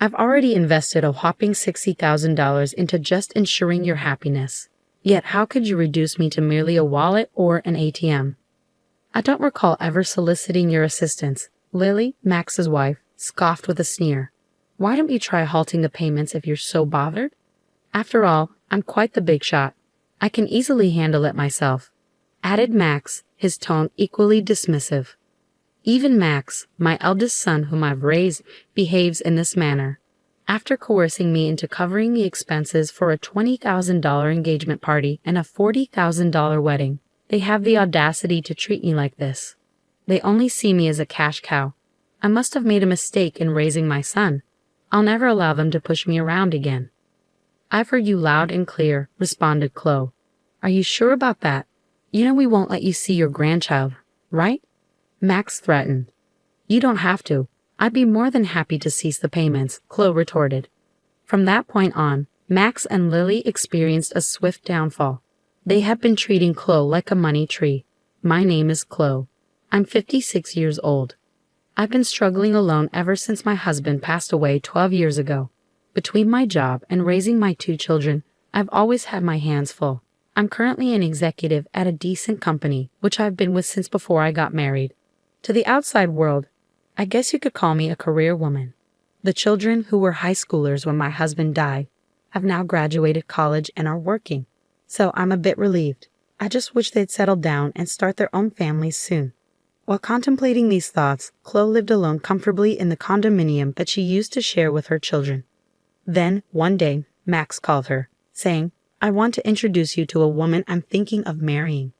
I've already invested a whopping $60,000 into just ensuring your happiness. Yet how could you reduce me to merely a wallet or an ATM? I don't recall ever soliciting your assistance. Lily, Max's wife, scoffed with a sneer. Why don't you try halting the payments if you're so bothered? After all, I'm quite the big shot. I can easily handle it myself, added Max, his tone equally dismissive. Even Max, my eldest son whom I've raised, behaves in this manner. After coercing me into covering the expenses for a $20,000 engagement party and a $40,000 wedding, they have the audacity to treat me like this. They only see me as a cash cow. I must have made a mistake in raising my son. I'll never allow them to push me around again. I've heard you loud and clear, responded Chloe. Are you sure about that? You know we won't let you see your grandchild, right? Max threatened. You don't have to. I'd be more than happy to cease the payments, Chloe retorted. From that point on, Max and Lily experienced a swift downfall. They have been treating Chloe like a money tree. My name is Chloe. I'm 56 years old. I've been struggling alone ever since my husband passed away 12 years ago. Between my job and raising my 2 children, I've always had my hands full. I'm currently an executive at a decent company, which I've been with since before I got married. To the outside world, I guess you could call me a career woman. The children who were high schoolers when my husband died have now graduated college and are working. So I'm a bit relieved. I just wish they'd settle down and start their own families soon. While contemplating these thoughts, Chloe lived alone comfortably in the condominium that she used to share with her children. Then, one day, Max called her, saying, I want to introduce you to a woman I'm thinking of marrying.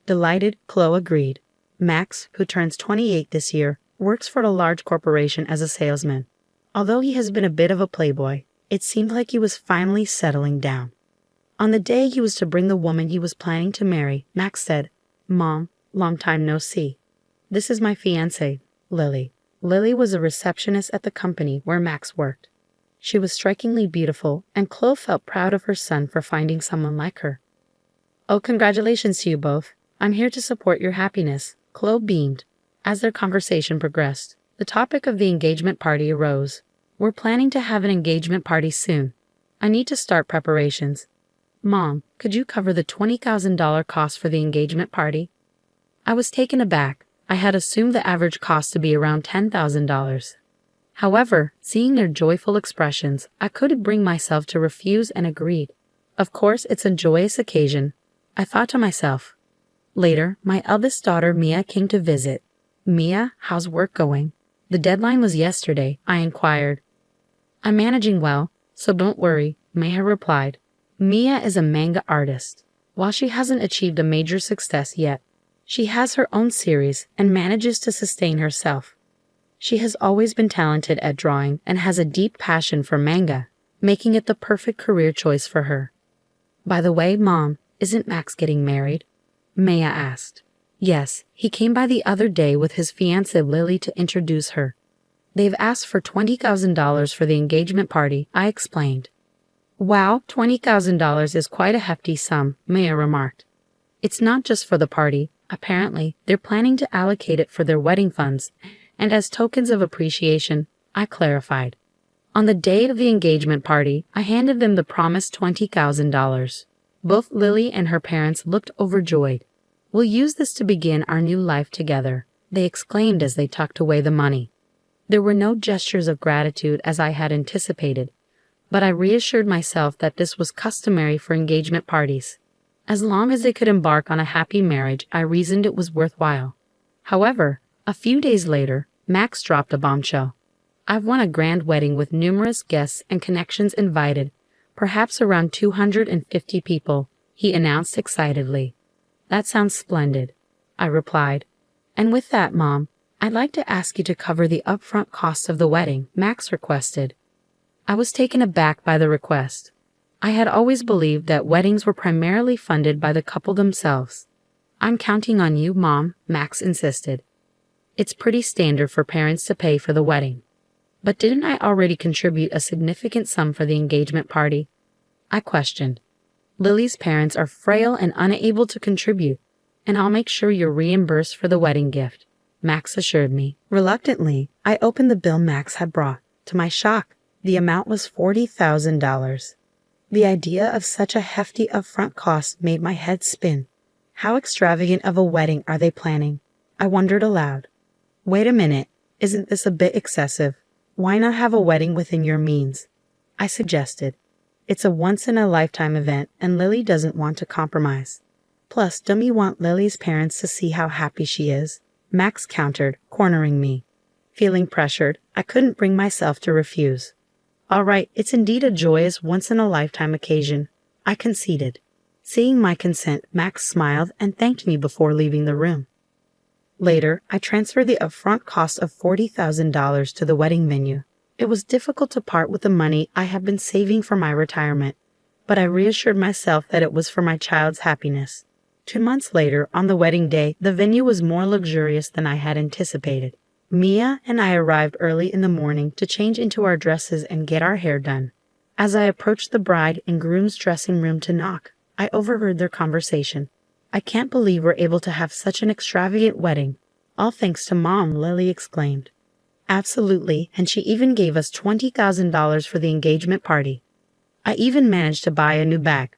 Delighted, Chloe agreed. Max, who turns 28 this year, works for a large corporation as a salesman. Although he has been a bit of a playboy, it seemed like he was finally settling down. On the day he was to bring the woman he was planning to marry, Max said, Mom, long time no see. This is my fiancée, Lily. Lily was a receptionist at the company where Max worked. She was strikingly beautiful, and Chloe felt proud of her son for finding someone like her. Oh, congratulations to you both. I'm here to support your happiness, Chloe beamed. As their conversation progressed, the topic of the engagement party arose. We're planning to have an engagement party soon. I need to start preparations. Mom, could you cover the $20,000 cost for the engagement party? I was taken aback. I had assumed the average cost to be around $10,000. However, seeing their joyful expressions, I couldn't bring myself to refuse and agreed. Of course, it's a joyous occasion, I thought to myself. Later, my eldest daughter Mia came to visit. Mia, how's work going? The deadline was yesterday, I inquired. I'm managing well, so don't worry, Mia replied. Mia is a manga artist. While she hasn't achieved a major success yet, she has her own series and manages to sustain herself. She has always been talented at drawing and has a deep passion for manga, making it the perfect career choice for her. By the way, Mom, isn't Max getting married? Maya asked. Yes, he came by the other day with his fiancée Lily to introduce her. They've asked for $20,000 for the engagement party, I explained. Wow, $20,000 is quite a hefty sum, Maya remarked. It's not just for the party. Apparently, they're planning to allocate it for their wedding funds, and as tokens of appreciation, I clarified. On the day of the engagement party, I handed them the promised $20,000. Both Lily and her parents looked overjoyed. We'll use this to begin our new life together, they exclaimed as they tucked away the money. There were no gestures of gratitude as I had anticipated, but I reassured myself that this was customary for engagement parties. As long as they could embark on a happy marriage, I reasoned it was worthwhile. However, a few days later, Max dropped a bombshell. I've won a grand wedding with numerous guests and connections invited, perhaps around 250 people, he announced excitedly. That sounds splendid, I replied. And with that, Mom, I'd like to ask you to cover the upfront costs of the wedding, Max requested. I was taken aback by the request. I had always believed that weddings were primarily funded by the couple themselves. I'm counting on you, Mom, Max insisted. It's pretty standard for parents to pay for the wedding. But didn't I already contribute a significant sum for the engagement party? I questioned. Lily's parents are frail and unable to contribute, and I'll make sure you're reimbursed for the wedding gift, Max assured me. Reluctantly, I opened the bill Max had brought. To my shock, The amount was $40,000. The idea of such a hefty upfront cost made my head spin. How extravagant of a wedding are they planning? I wondered aloud. Wait a minute, isn't this a bit excessive? Why not have a wedding within your means? I suggested. It's a once-in-a-lifetime event and Lily doesn't want to compromise. Plus, don't you want Lily's parents to see how happy she is? Max countered, cornering me. Feeling pressured, I couldn't bring myself to refuse. All right, it's indeed a joyous once-in-a-lifetime occasion, I conceded. Seeing my consent, Max smiled and thanked me before leaving the room. Later, I transferred the upfront cost of $40,000 to the wedding venue. It was difficult to part with the money I had been saving for my retirement, but I reassured myself that it was for my child's happiness. 2 months later, on the wedding day, the venue was more luxurious than I had anticipated. Mia and I arrived early in the morning to change into our dresses and get our hair done. As I approached the bride and groom's dressing room to knock, I overheard their conversation. I can't believe we're able to have such an extravagant wedding. All thanks to Mom, Lily exclaimed. Absolutely, and she even gave us $20,000 for the engagement party. I even managed to buy a new bag.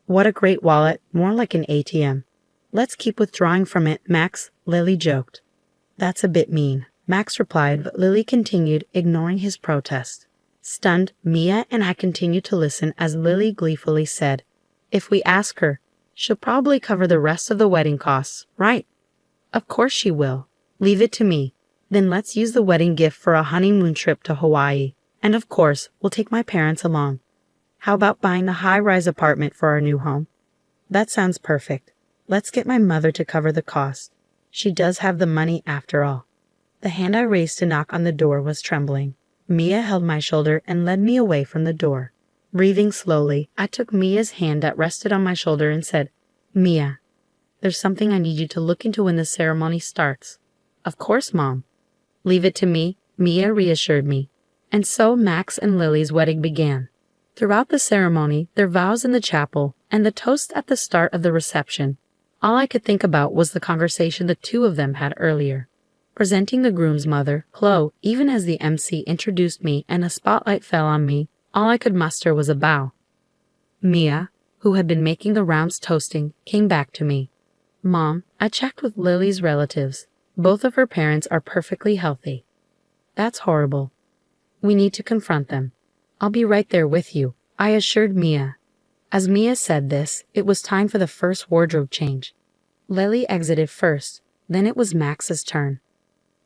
What a great wallet, more like an ATM. Let's keep withdrawing from it, Max, Lily joked. That's a bit mean, Max replied, but Lily continued, ignoring his protest. Stunned, Mia and I continued to listen as Lily gleefully said, If we ask her, she'll probably cover the rest of the wedding costs, right? Of course she will. Leave it to me. Then let's use the wedding gift for a honeymoon trip to Hawaii. And of course, we'll take my parents along. How about buying a high-rise apartment for our new home? That sounds perfect. Let's get my mother to cover the cost. She does have the money after all. The hand I raised to knock on the door was trembling. Mia held my shoulder and led me away from the door. Breathing slowly, I took Mia's hand that rested on my shoulder and said, Mia, there's something I need you to look into when the ceremony starts. Of course, Mom. Leave it to me, Mia reassured me. And so Max and Lily's wedding began. Throughout the ceremony, their vows in the chapel, and the toast at the start of the reception, all I could think about was the conversation the two of them had earlier. Presenting the groom's mother, Chloe, even as the MC introduced me and a spotlight fell on me, all I could muster was a bow. Mia, who had been making the rounds toasting, came back to me. Mom, I checked with Lily's relatives. Both of her parents are perfectly healthy. That's horrible. We need to confront them. I'll be right there with you, I assured Mia. As Mia said this, it was time for the first wardrobe change. Lily exited first, then it was Max's turn.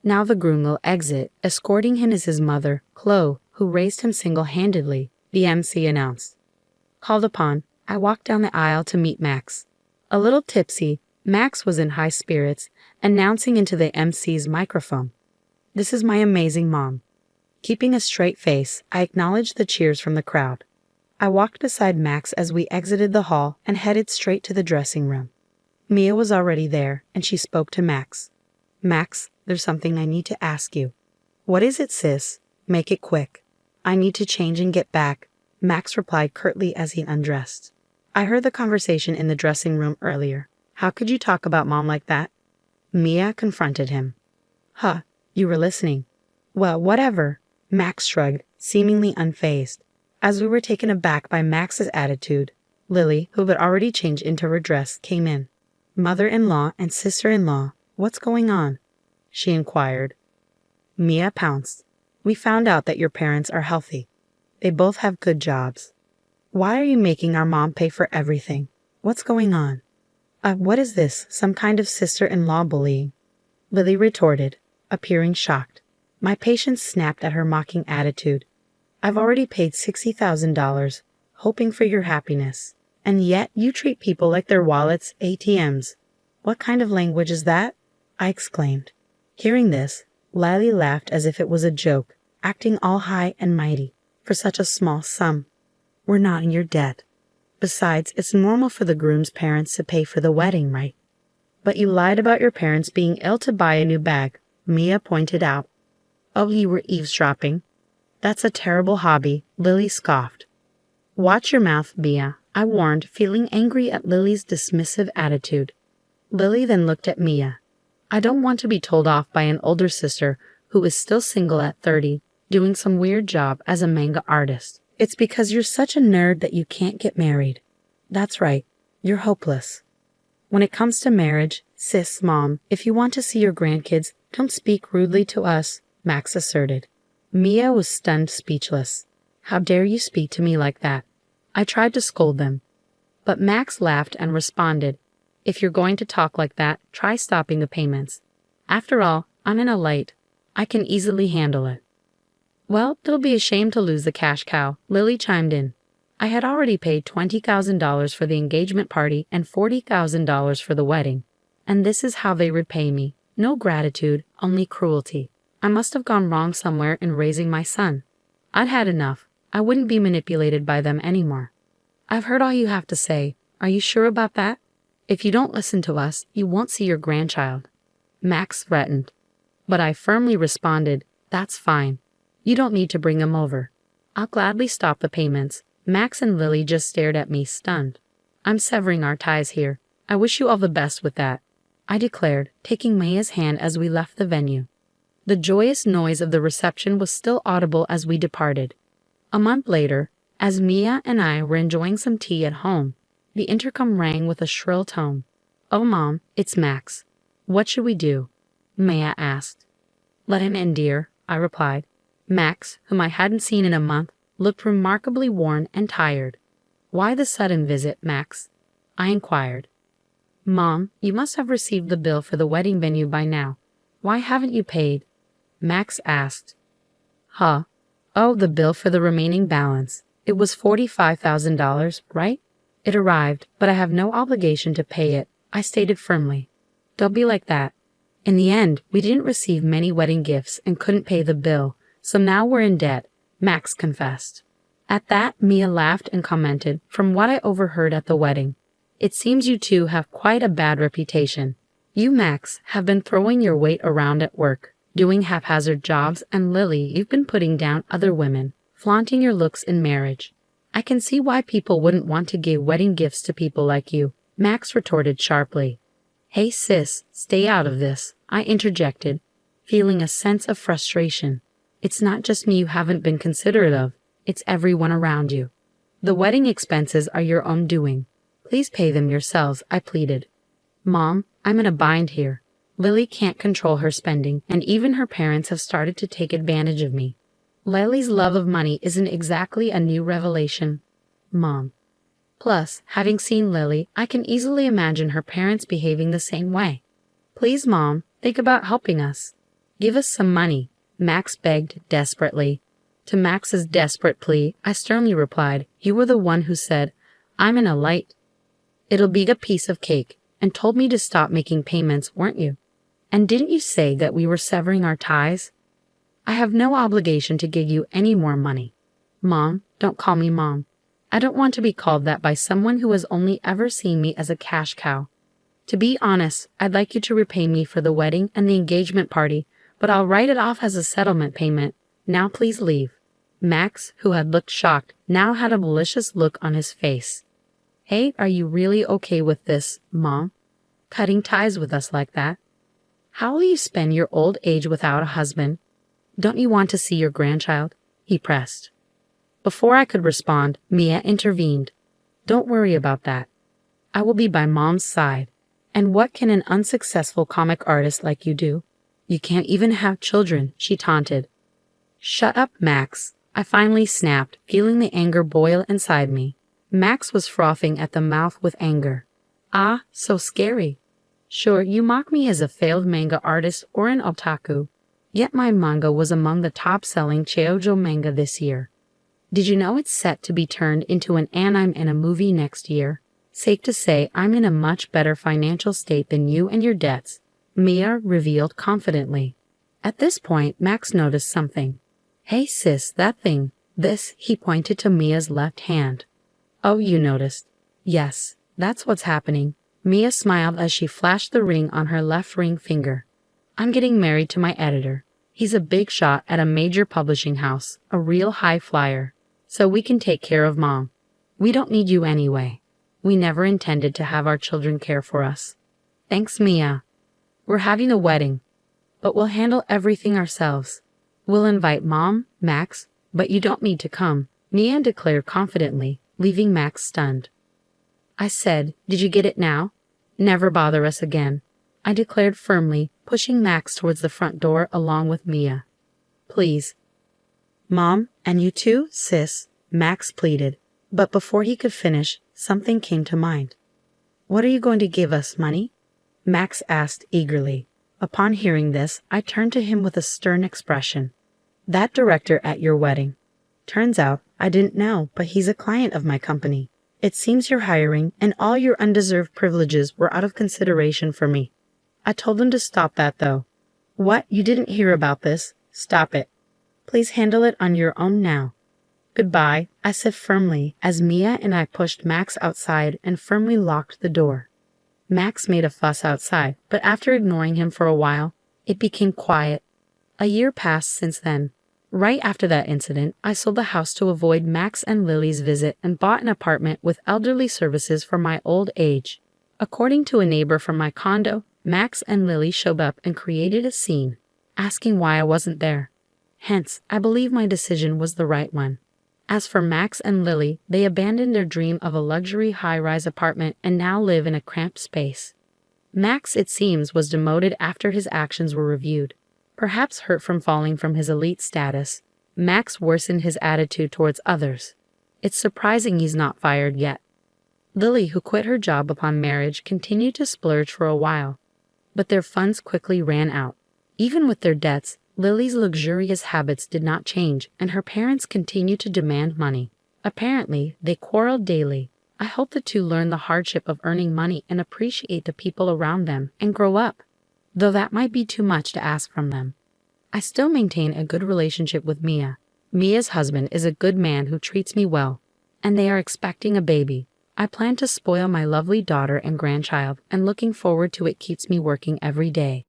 Now the groom will exit, escorting him is his mother, Chloe, who raised him single-handedly, the MC announced. Called upon, I walked down the aisle to meet Max. A little tipsy, Max was in high spirits, announcing into the MC's microphone. This is my amazing mom. Keeping a straight face, I acknowledged the cheers from the crowd. I walked beside Max as we exited the hall and headed straight to the dressing room. Mia was already there, and she spoke to Max. Max, there's something I need to ask you. What is it, sis? Make it quick. I need to change and get back, Max replied curtly as he undressed. I heard the conversation in the dressing room earlier. How could you talk about Mom like that? Mia confronted him. Huh, you were listening. Well, whatever, Max shrugged, seemingly unfazed. As we were taken aback by Max's attitude, Lily, who had already changed into her dress, came in. Mother-in-law and sister-in-law, what's going on? She inquired. Mia pounced. We found out that your parents are healthy. They both have good jobs. Why are you making our mom pay for everything? What's going on? What is this, some kind of sister-in-law bullying? Lily retorted, appearing shocked. My patience snapped at her mocking attitude. I've already paid $60,000, hoping for your happiness. And yet you treat people like their wallets, ATMs. What kind of language is that? I exclaimed. Hearing this, Lily laughed as if it was a joke, acting all high and mighty, for such a small sum. We're not in your debt. Besides, it's normal for the groom's parents to pay for the wedding, right? But you lied about your parents being ill to buy a new bag, Mia pointed out. Oh, you were eavesdropping. That's a terrible hobby, Lily scoffed. Watch your mouth, Mia, I warned, feeling angry at Lily's dismissive attitude. Lily then looked at Mia. I don't want to be told off by an older sister who is still single at 30, doing some weird job as a manga artist. It's because you're such a nerd that you can't get married. That's right, you're hopeless. When it comes to marriage, sis, mom, if you want to see your grandkids, don't speak rudely to us, Max asserted. Mia was stunned speechless. How dare you speak to me like that? I tried to scold them. But Max laughed and responded, if you're going to talk like that, try stopping the payments. After all, I'm in a light. I can easily handle it. Well, it'll be a shame to lose the cash cow, Lily chimed in. I had already paid $20,000 for the engagement party and $40,000 for the wedding. And this is how they repay me. No gratitude, only cruelty. I must have gone wrong somewhere in raising my son. I'd had enough. I wouldn't be manipulated by them anymore. I've heard all you have to say. Are you sure about that? If you don't listen to us, you won't see your grandchild. Max threatened. But I firmly responded, that's fine. You don't need to bring him over. I'll gladly stop the payments. Max and Lily just stared at me, stunned. I'm severing our ties here. I wish you all the best with that, I declared, taking Maya's hand as we left the venue. The joyous noise of the reception was still audible as we departed. A month later, as Mia and I were enjoying some tea at home, the intercom rang with a shrill tone. Oh, Mom, it's Max. What should we do? Maya asked. Let him in, dear, I replied. Max, whom I hadn't seen in a month, looked remarkably worn and tired. Why the sudden visit, Max? I inquired. Mom, you must have received the bill for the wedding venue by now. Why haven't you paid? Max asked. Huh? Oh, the bill for the remaining balance. It was $45,000, right? It arrived, but I have no obligation to pay it, I stated firmly. Don't be like that. In the end, we didn't receive many wedding gifts and couldn't pay the bill, so now we're in debt, Max confessed. At that, Mia laughed and commented, from what I overheard at the wedding. It seems you two have quite a bad reputation. You, Max, have been throwing your weight around at work, doing haphazard jobs, and Lily, you've been putting down other women, flaunting your looks in marriage. I can see why people wouldn't want to give wedding gifts to people like you, Max retorted sharply. Hey sis, stay out of this, I interjected, feeling a sense of frustration. It's not just me you haven't been considerate of, it's everyone around you. The wedding expenses are your own doing. Please pay them yourselves, I pleaded. Mom, I'm in a bind here. Lily can't control her spending, and even her parents have started to take advantage of me. Lily's love of money isn't exactly a new revelation, Mom. Plus, having seen Lily, I can easily imagine her parents behaving the same way. Please, Mom, think about helping us. Give us some money, Max begged desperately. To Max's desperate plea, I sternly replied, you were the one who said, I'm in a light. It'll be a piece of cake, and told me to stop making payments, weren't you? And didn't you say that we were severing our ties? I have no obligation to give you any more money. Mom, don't call me Mom. I don't want to be called that by someone who has only ever seen me as a cash cow. To be honest, I'd like you to repay me for the wedding and the engagement party, but I'll write it off as a settlement payment. Now please leave. Max, who had looked shocked, now had a malicious look on his face. Hey, are you really okay with this, Mom? Cutting ties with us like that? How will you spend your old age without a husband? Don't you want to see your grandchild? He pressed. Before I could respond, Mia intervened. Don't worry about that. I will be by Mom's side. And what can an unsuccessful comic artist like you do? You can't even have children, she taunted. Shut up, Max. I finally snapped, feeling the anger boil inside me. Max was frothing at the mouth with anger. Ah, so scary. Sure, you mock me as a failed manga artist or an otaku. Yet my manga was among the top-selling shoujo manga this year. Did you know it's set to be turned into an anime and a movie next year? Safe to say I'm in a much better financial state than you and your debts, Mia revealed confidently. At this point, Max noticed something. Hey sis, that thing. This, he pointed to Mia's left hand. Oh, you noticed. Yes, that's what's happening. Mia smiled as she flashed the ring on her left ring finger. I'm getting married to my editor. He's a big shot at a major publishing house, a real high flyer. So we can take care of Mom. We don't need you anyway. We never intended to have our children care for us. Thanks, Mia. We're having a wedding, but we'll handle everything ourselves. We'll invite Mom, Max, but you don't need to come, Mia declared confidently, leaving Max stunned. I said, did you get it now? Never bother us again, I declared firmly, pushing Max towards the front door along with Mia. Please. Mom, and you too, sis, Max pleaded, but before he could finish, something came to mind. What are you going to give us, money? Max asked eagerly. Upon hearing this, I turned to him with a stern expression. That director at your wedding. Turns out, I didn't know, but he's a client of my company. It seems you're hiring, and all your undeserved privileges were out of consideration for me. I told him to stop that, though. What? You didn't hear about this? Stop it. Please handle it on your own now. Goodbye, I said firmly, as Mia and I pushed Max outside and firmly locked the door. Max made a fuss outside, but after ignoring him for a while, it became quiet. A year passed since then. Right after that incident, I sold the house to avoid Max and Lily's visit and bought an apartment with elderly services for my old age. According to a neighbor from my condo, Max and Lily showed up and created a scene, asking why I wasn't there. Hence, I believe my decision was the right one. As for Max and Lily, they abandoned their dream of a luxury high-rise apartment and now live in a cramped space. Max, it seems, was demoted after his actions were reviewed. Perhaps hurt from falling from his elite status, Max worsened his attitude towards others. It's surprising he's not fired yet. Lily, who quit her job upon marriage, continued to splurge for a while, but their funds quickly ran out. Even with their debts, Lily's luxurious habits did not change, and her parents continued to demand money. Apparently, they quarreled daily. I hope the two learn the hardship of earning money and appreciate the people around them and grow up, though that might be too much to ask from them. I still maintain a good relationship with Mia. Mia's husband is a good man who treats me well, and they are expecting a baby. I plan to spoil my lovely daughter and grandchild, and looking forward to it keeps me working every day.